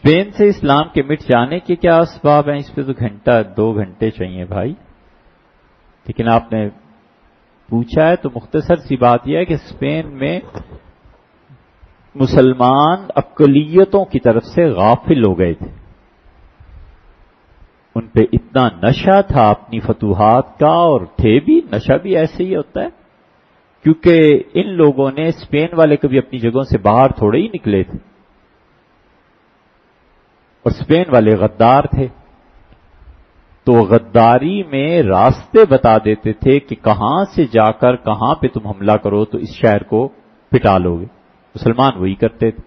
Spain سے اسلام کے مٹ جانے کے کیا اسباب ہیں؟ اس پہ تو گھنٹہ 2 گھنٹے چاہیے بھائی، لیکن آپ نے پوچھا ہے تو مختصر سی بات یہ ہے کہ اسپین میں مسلمان اقلیتوں کی طرف سے غافل ہو گئے تھے، ان پہ اتنا نشہ تھا اپنی فتوحات کا، اور تھے بھی، نشہ بھی ایسے ہی ہوتا ہے، کیونکہ ان لوگوں نے، اسپین والے کبھی اپنی جگہوں سے باہر تھوڑے ہی نکلے تھے، اور اسپین والے غدار تھے، تو غداری میں راستے بتا دیتے تھے کہ کہاں سے جا کر کہاں پہ تم حملہ کرو تو اس شہر کو پٹا لو گے، مسلمان وہی کرتے تھے،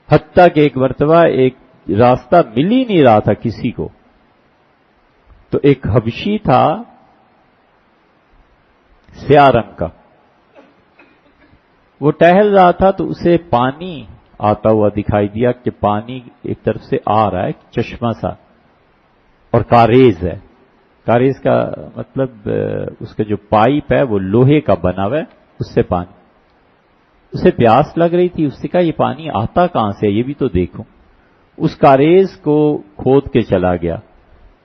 حتیٰ کہ ایک مرتبہ ایک راستہ مل ہی نہیں رہا تھا کسی کو، تو ایک حبشی تھا سیاہ رنگ کا، وہ ٹہل رہا تھا تو اسے پانی آتا ہوا دکھائی دیا کہ پانی ایک طرف سے آ رہا ہے، چشمہ سا، اور کاریز ہے، کاریز کا مطلب اس کا جو پائپ ہے وہ لوہے کا بنا ہوا ہے، اس سے پانی، اسے پیاس لگ رہی تھی، اس نے کہا یہ پانی آتا کہاں سے، یہ بھی تو دیکھوں، اس کاریز کو کھود کے چلا گیا،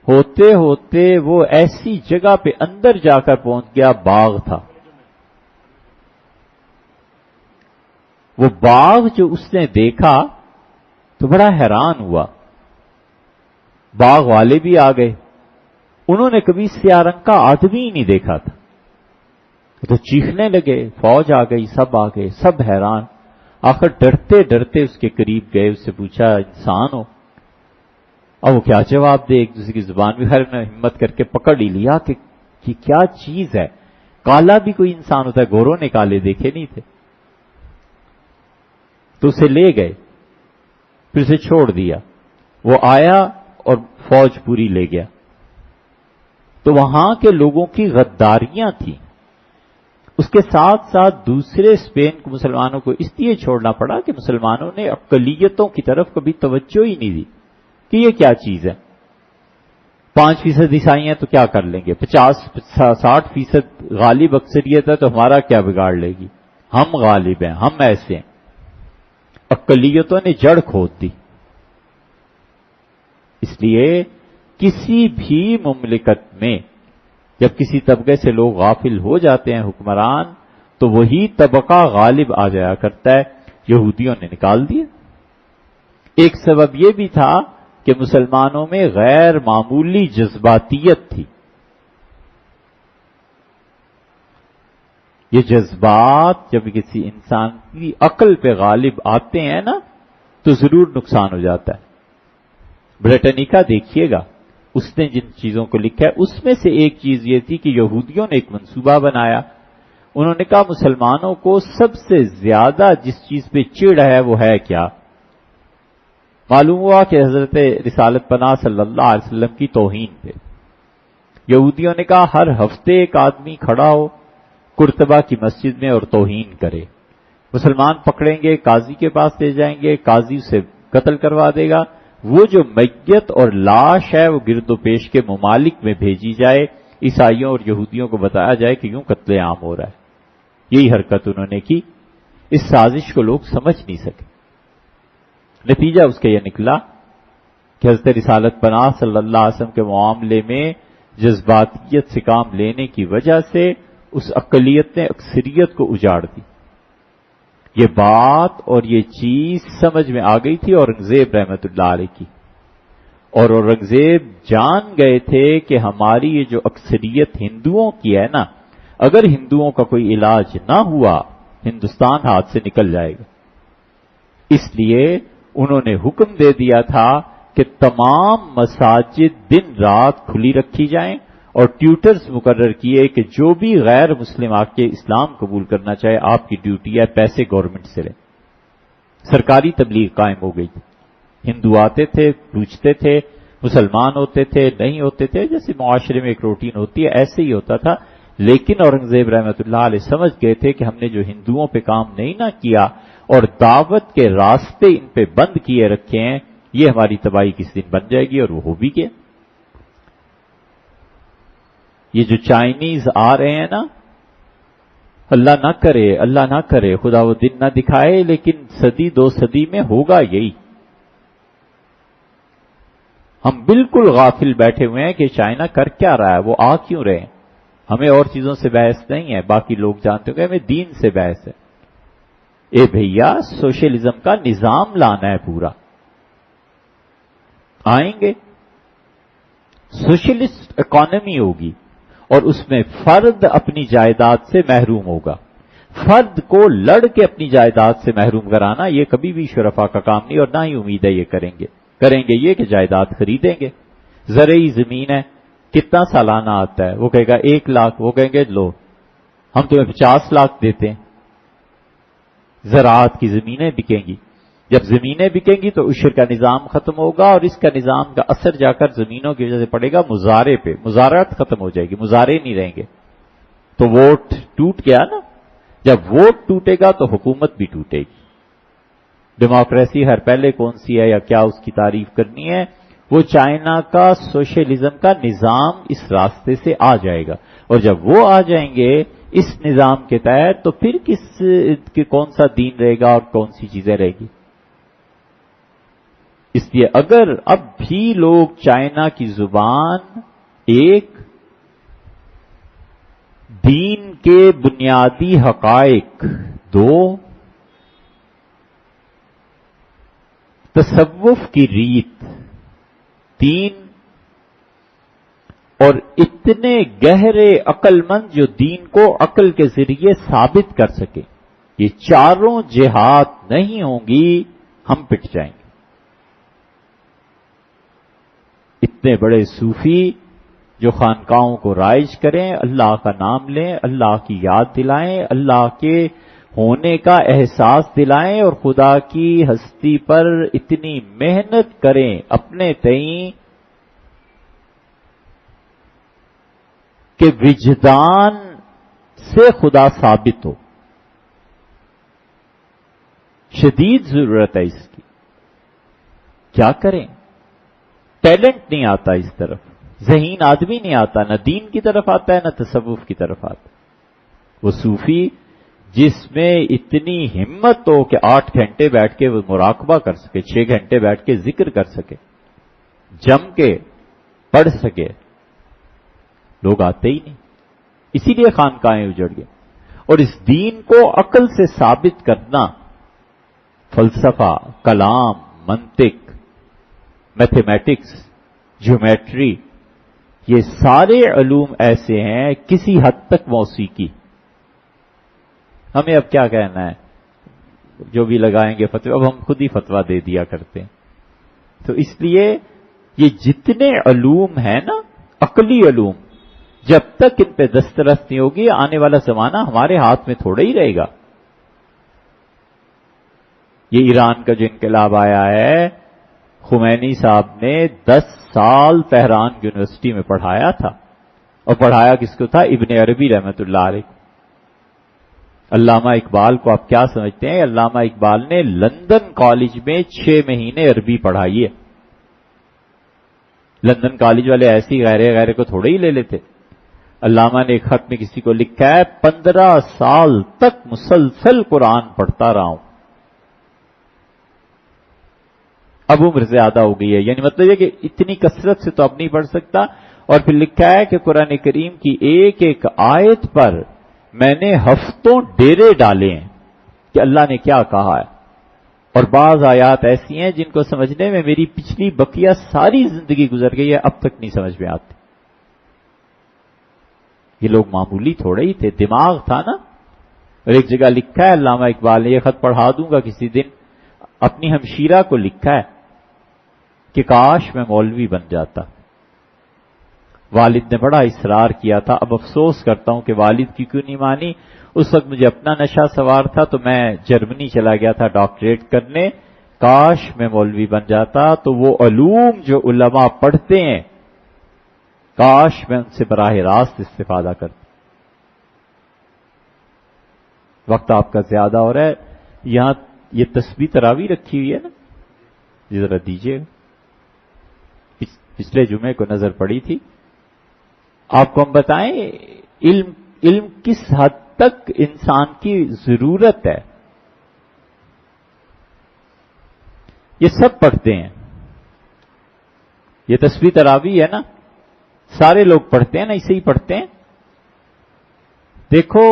ہوتے ہوتے وہ ایسی جگہ پہ اندر جا کر پہنچ گیا، باغ تھا، وہ باغ جو اس نے دیکھا تو بڑا حیران ہوا، باغ والے بھی آ گئے، انہوں نے کبھی سیاہ رنگ کا آدمی ہی نہیں دیکھا تھا، تو چیخنے لگے، فوج آ گئی، سب آ گئے، سب حیران، آخر ڈرتے ڈرتے اس کے قریب گئے، اس سے پوچھا انسان ہو؟ اب وہ کیا جواب دے، ایک دوسرے کی زبان بھی، ہر نے ہمت کر کے پکڑ ہی لیا کہ کیا چیز ہے، کالا بھی کوئی انسان ہوتا ہے، گوروں نے کالے دیکھے نہیں تھے، تو اسے لے گئے، پھر اسے چھوڑ دیا، وہ آیا اور فوج پوری لے گیا، تو وہاں کے لوگوں کی غداریاں تھیں، اس کے ساتھ ساتھ دوسرے اسپین کو مسلمانوں کو اس لیے چھوڑنا پڑا کہ مسلمانوں نے اقلیتوں کی طرف کبھی توجہ ہی نہیں دی کہ یہ کیا چیز ہے، 5% عیسائی ہیں تو کیا کر لیں گے، 50-60% غالب اکثریت ہے تو ہمارا کیا بگاڑ لے گی، ہم غالب ہیں، ہم ایسے ہیں، اقلیتوں نے جڑ کھود دی۔ اس لیے کسی بھی مملکت میں جب کسی طبقے سے لوگ غافل ہو جاتے ہیں حکمران، تو وہی طبقہ غالب آ جایا کرتا ہے، یہودیوں نے نکال دیا۔ ایک سبب یہ بھی تھا کہ مسلمانوں میں غیر معمولی جذباتیت تھی، یہ جذبات جب کسی انسان کی عقل پہ غالب آتے ہیں نا تو ضرور نقصان ہو جاتا ہے۔ برٹنیکا دیکھیے گا، اس نے جن چیزوں کو لکھا ہے اس میں سے ایک چیز یہ تھی کہ یہودیوں نے ایک منصوبہ بنایا، انہوں نے کہا مسلمانوں کو سب سے زیادہ جس چیز پہ چڑ ہے وہ ہے کیا؟ معلوم ہوا کہ حضرت رسالت پناہ صلی اللہ علیہ وسلم کی توہین پہ۔ یہودیوں نے کہا ہر ہفتے ایک آدمی کھڑا ہو قرطبہ کی مسجد میں اور توہین کرے، مسلمان پکڑیں گے، قاضی کے پاس لے جائیں گے، قاضی اسے قتل کروا دے گا، وہ جو میت اور لاش ہے وہ گرد و پیش کے ممالک میں بھیجی جائے، عیسائیوں اور یہودیوں کو بتایا جائے کہ یوں قتل عام ہو رہا ہے۔ یہی حرکت انہوں نے کی، اس سازش کو لوگ سمجھ نہیں سکے، نتیجہ اس کا یہ نکلا کہ حضرت رسالت پناہ صلی اللہ علیہ وسلم کے معاملے میں جذباتیت سے کام لینے کی وجہ سے اس اقلیت نے اکثریت کو اجاڑ دی۔ یہ بات اور یہ چیز سمجھ میں آ گئی تھی اورنگزیب رحمت اللہ علیہ کی، اور اورنگزیب جان گئے تھے کہ ہماری یہ جو اکثریت ہندوؤں کی ہے نا، اگر ہندوؤں کا کوئی علاج نہ ہوا ہندوستان ہاتھ سے نکل جائے گا، اس لیے انہوں نے حکم دے دیا تھا کہ تمام مساجد دن رات کھلی رکھی جائیں، اور ٹیوٹرز مقرر کیے کہ جو بھی غیر مسلم آ کے اسلام قبول کرنا چاہے آپ کی ڈیوٹی ہے پیسے گورنمنٹ سے لیں۔ سرکاری تبلیغ قائم ہو گئی تھی، ہندو آتے تھے، پوچھتے تھے، مسلمان ہوتے تھے، نہیں ہوتے تھے، جیسے معاشرے میں ایک روٹین ہوتی ہے ایسے ہی ہوتا تھا، لیکن اورنگزیب رحمت اللہ علیہ سمجھ گئے تھے کہ ہم نے جو ہندوؤں پہ کام نہیں نہ کیا اور دعوت کے راستے ان پہ بند کیے رکھے ہیں، یہ ہماری تباہی کس دن بن جائے گی، اور وہ ہو بھی گیا۔ یہ جو چائنیز آ رہے ہیں نا، اللہ نہ کرے خدا وہ دن نہ دکھائے، لیکن صدی 2 صدی میں ہوگا یہی، ہم بالکل غافل بیٹھے ہوئے ہیں کہ چائنا کر کیا رہا ہے، وہ آ کیوں رہے ہیں. ہمیں اور چیزوں سے بحث نہیں ہے، باقی لوگ جانتے ہوں گے ہمیں دین سے بحث ہے. اے بھیا سوشلزم کا نظام لانا ہے پورا. آئیں گے سوشلسٹ اکانومی ہوگی اور اس میں فرد اپنی جائیداد سے محروم ہوگا. فرد کو لڑ کے اپنی جائیداد سے محروم کرانا یہ کبھی بھی شرفا کا کام نہیں، اور نہ ہی امید ہے یہ کریں گے یہ کہ جائیداد خریدیں گے. زرعی زمین ہے، کتنا سالانہ آتا ہے؟ وہ کہے گا 1 لاکھ. وہ کہیں گے لو ہم تمہیں 50 لاکھ دیتے ہیں. زراعت کی زمینیں بکیں گی. جب زمینیں بکیں گی تو عشر کا نظام ختم ہوگا، اور اس کا نظام کا اثر جا کر زمینوں کی وجہ سے پڑے گا مزارے پہ. مزارعت ختم ہو جائے گی، مزارے نہیں رہیں گے. تو ووٹ ٹوٹ گیا نا. جب ووٹ ٹوٹے گا تو حکومت بھی ٹوٹے گی. ڈیموکریسی ہر پہلے کون سی ہے یا کیا اس کی تعریف کرنی ہے؟ وہ چائنا کا سوشلزم کا نظام اس راستے سے آ جائے گا، اور جب وہ آ جائیں گے اس نظام کے تحت تو پھر کون سا دین رہے گا اور کون سی چیزیں رہے گی. اس لیے اگر اب بھی لوگ چائنا کی زبان ایک، دین کے بنیادی حقائق 2، تصوف کی ریت 3، اور اتنے گہرے عقل مند جو دین کو عقل کے ذریعے ثابت کر سکے، یہ چاروں جہات نہیں ہوں گی ہم پٹ جائیں گے. اتنے بڑے صوفی جو خانقاہوں کو رائج کریں، اللہ کا نام لیں، اللہ کی یاد دلائیں، اللہ کے ہونے کا احساس دلائیں، اور خدا کی ہستی پر اتنی محنت کریں اپنے تئیں کہ وجدان سے خدا ثابت ہو. شدید ضرورت ہے اس کی. کیا کریں؟ ٹیلنٹ نہیں آتا اس طرف، ذہین آدمی نہیں آتا، نہ دین کی طرف آتا ہے نہ تصوف کی طرف آتا ہے. وہ صوفی جس میں اتنی ہمت ہو کہ 8 گھنٹے بیٹھ کے وہ مراقبہ کر سکے، 6 گھنٹے بیٹھ کے ذکر کر سکے، جم کے پڑھ سکے، لوگ آتے ہی نہیں. اسی لیے خانقاہیں اجڑ گئے. اور اس دین کو عقل سے ثابت کرنا، فلسفہ، کلام، منطق، میتھمیٹکس، جیومیٹری، یہ سارے علوم ایسے ہیں کسی حد تک موسیقی. ہمیں اب کیا کہنا ہے؟ جو بھی لگائیں گے فتوی، اب ہم خود ہی فتویٰ دے دیا کرتے ہیں. تو اس لیے یہ جتنے علوم ہیں نا، عقلی علوم، جب تک ان پہ دسترس نہیں ہوگی آنے والا زمانہ ہمارے ہاتھ میں تھوڑا ہی رہے گا. یہ ایران کا جو انقلاب آیا ہے، خمینی صاحب نے 10 سال تہران یونیورسٹی میں پڑھایا تھا، اور پڑھایا کس کو تھا؟ ابن عربی رحمۃ اللہ علیہ. علامہ اقبال کو آپ کیا سمجھتے ہیں؟ علامہ اقبال نے لندن کالج میں 6 مہینے عربی پڑھائی ہے. لندن کالج والے ایسی غیرے کو تھوڑے ہی لے لیتے. علامہ نے ایک خط میں کسی کو لکھا ہے 15 سال تک مسلسل قرآن پڑھتا رہا ہوں. اب عمر زیادہ ہو گئی ہے، یعنی مطلب یہ کہ اتنی کثرت سے تو اب نہیں پڑھ سکتا. اور پھر لکھا ہے کہ قرآن کریم کی ایک ایک آیت پر میں نے ہفتوں ڈیرے ڈالے ہیں کہ اللہ نے کیا کہا ہے. اور بعض آیات ایسی ہیں جن کو سمجھنے میں میری پچھلی بقیہ ساری زندگی گزر گئی ہے، اب تک نہیں سمجھ میں آتی. یہ لوگ معمولی تھوڑے ہی تھے، دماغ تھا نا. اور ایک جگہ لکھا ہے علامہ اقبال نے، یہ خط پڑھا دوں گا کسی دن، اپنی ہمشیرہ کو لکھا ہے کہ کاش میں مولوی بن جاتا. والد نے بڑا اصرار کیا تھا، اب افسوس کرتا ہوں کہ والد کی کیوں نہیں مانی. اس وقت مجھے اپنا نشہ سوار تھا تو میں جرمنی چلا گیا تھا ڈاکٹریٹ کرنے. کاش میں مولوی بن جاتا تو وہ علوم جو علماء پڑھتے ہیں کاش میں ان سے براہ راست استفادہ کرتا. وقت آپ کا زیادہ ہو رہا ہے. یہاں یہ تسبیح تراویح رکھی ہوئی ہے نا، یہ ذرا دیجیے. پچھلے جمعے کو نظر پڑی تھی. آپ کو ہم بتائیں علم کس حد تک انسان کی ضرورت ہے. یہ سب پڑھتے ہیں یہ تسبیح تراویح ہے نا، سارے لوگ پڑھتے ہیں نا، اسے ہی پڑھتے ہیں. دیکھو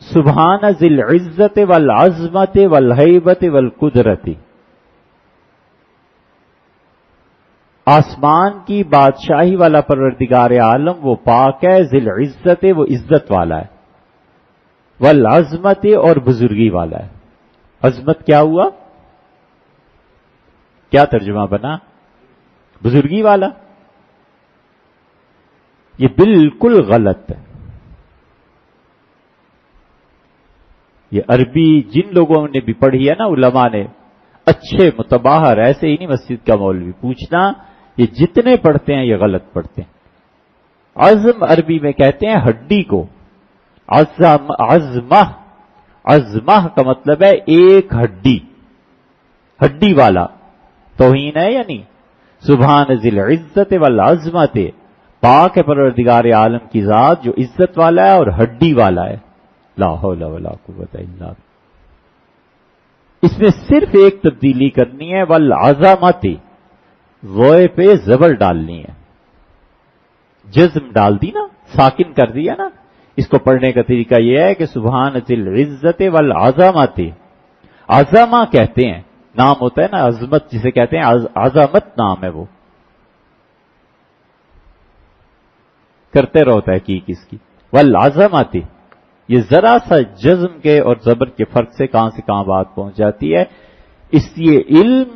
سبحان ذی العزت والعظمت والہیبت والقدرت، آسمان کی بادشاہی والا پروردگار عالم وہ پاک ہے، ذی العزت وہ عزت والا ہے، والعظمت اور بزرگی والا ہے. عظمت کیا ہوا؟ کیا ترجمہ بنا؟ بزرگی والا. یہ بالکل غلط ہے. یہ عربی جن لوگوں نے بھی پڑھی ہے نا علماء نے، اچھے متباہر، ایسے ہی نہیں مسجد کا مولوی پوچھنا، یہ جتنے پڑھتے ہیں یہ غلط پڑھتے ہیں. عزم عربی میں کہتے ہیں ہڈی کو، عزمہ، عزمہ کا مطلب ہے ایک ہڈی، ہڈی والا. توہین ہے یا نہیں؟ سبحان ذی العزت والعظمت، پاک ہے پروردگار عالم کی ذات جو عزت والا ہے اور ہڈی والا ہے. لا حول ولا قوت الا باللہ. اس میں صرف ایک تبدیلی کرنی ہے، والعظمت، وے پہ زبر ڈالنی ہے. جزم ڈال دی نا، ساکن کر دیا نا. اس کو پڑھنے کا طریقہ یہ ہے کہ سبحان ذی العزت والعظمت. عظمہ کہتے ہیں، نام ہوتا ہے نا، عظمت جسے کہتے ہیں عظمت نام ہے. وہ کرتے رہو تحقیق اس کی. والعظمت، یہ ذرا سا جزم کے اور زبر کے فرق سے کہاں سے کہاں بات پہنچ جاتی ہے. اس لیے علم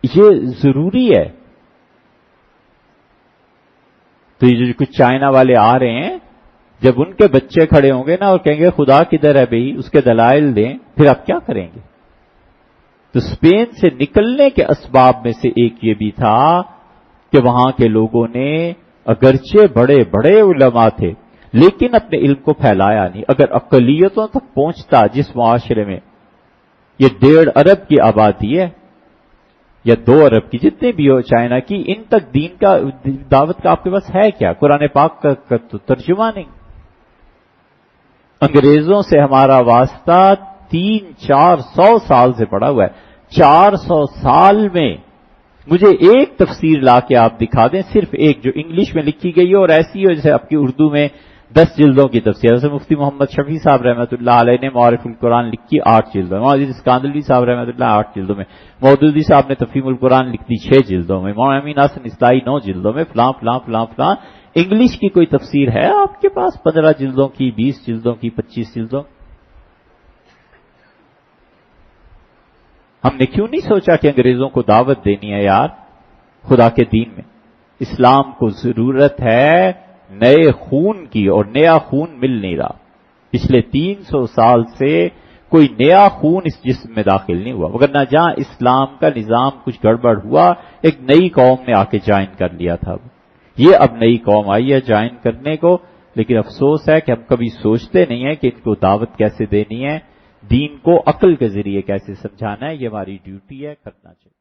یہ ضروری ہے. تو یہ جو کچھ چائنا والے آ رہے ہیں، جب ان کے بچے کھڑے ہوں گے نا اور کہیں گے خدا کدھر ہے بھئی، اس کے دلائل دیں، پھر آپ کیا کریں گے؟ تو اسپین سے نکلنے کے اسباب میں سے ایک یہ بھی تھا کہ وہاں کے لوگوں نے اگرچہ بڑے بڑے علماء تھے لیکن اپنے علم کو پھیلایا نہیں. اگر اقلیتوں تک پہنچتا جس معاشرے میں یہ 1.5 ارب کی آبادی ہے یا 2 ارب کی، جتنے بھی ہو چائنا کی، ان تک دین کا دعوت کا آپ کے پاس ہے کیا؟ قرآن پاک کا تو ترجمہ نہیں. انگریزوں سے ہمارا واسطہ 300-400 سال سے پڑا ہوا ہے. 400 سال میں مجھے ایک تفسیر لا کے آپ دکھا دیں، صرف ایک جو انگلش میں لکھی گئی ہے اور ایسی ہو جیسے آپ کی اردو میں 10 جلدوں کی تفسیر. جیسے مفتی محمد شفیع صاحب رحمۃ اللہ علیہ نے معارف القرآن لکھی 8 جلدوں میں، مولانا اسکندری صاحب رحمۃ اللہ 8 جلدوں میں، مودودی صاحب نے تفہیم القرآن لکھ دی 6 جلدوں میں، مولانا امین حسن اصلاحی 9 جلدوں میں، فلاں فلاں فلاں فلاں. انگلش کی کوئی تفسیر ہے آپ کے پاس 15 جلدوں کی، 20 جلدوں کی، 25 جلدوں؟ ہم نے کیوں نہیں سوچا کہ انگریزوں کو دعوت دینی ہے یار خدا کے دین میں؟ اسلام کو ضرورت ہے نئے خون کی، اور نیا خون مل نہیں رہا. پچھلے 300 سال سے کوئی نیا خون اس جسم میں داخل نہیں ہوا، مگر نہ جہاں اسلام کا نظام کچھ گڑبڑ ہوا ایک نئی قوم نے آ کے جوائن کر لیا تھا. یہ اب نئی قوم آئی ہے جوائن کرنے کو، لیکن افسوس ہے کہ ہم کبھی سوچتے نہیں ہیں کہ ان کو دعوت کیسے دینی ہے، دین کو عقل کے ذریعے کیسے سمجھانا ہے. یہ ہماری ڈیوٹی ہے، کرنا چاہیے.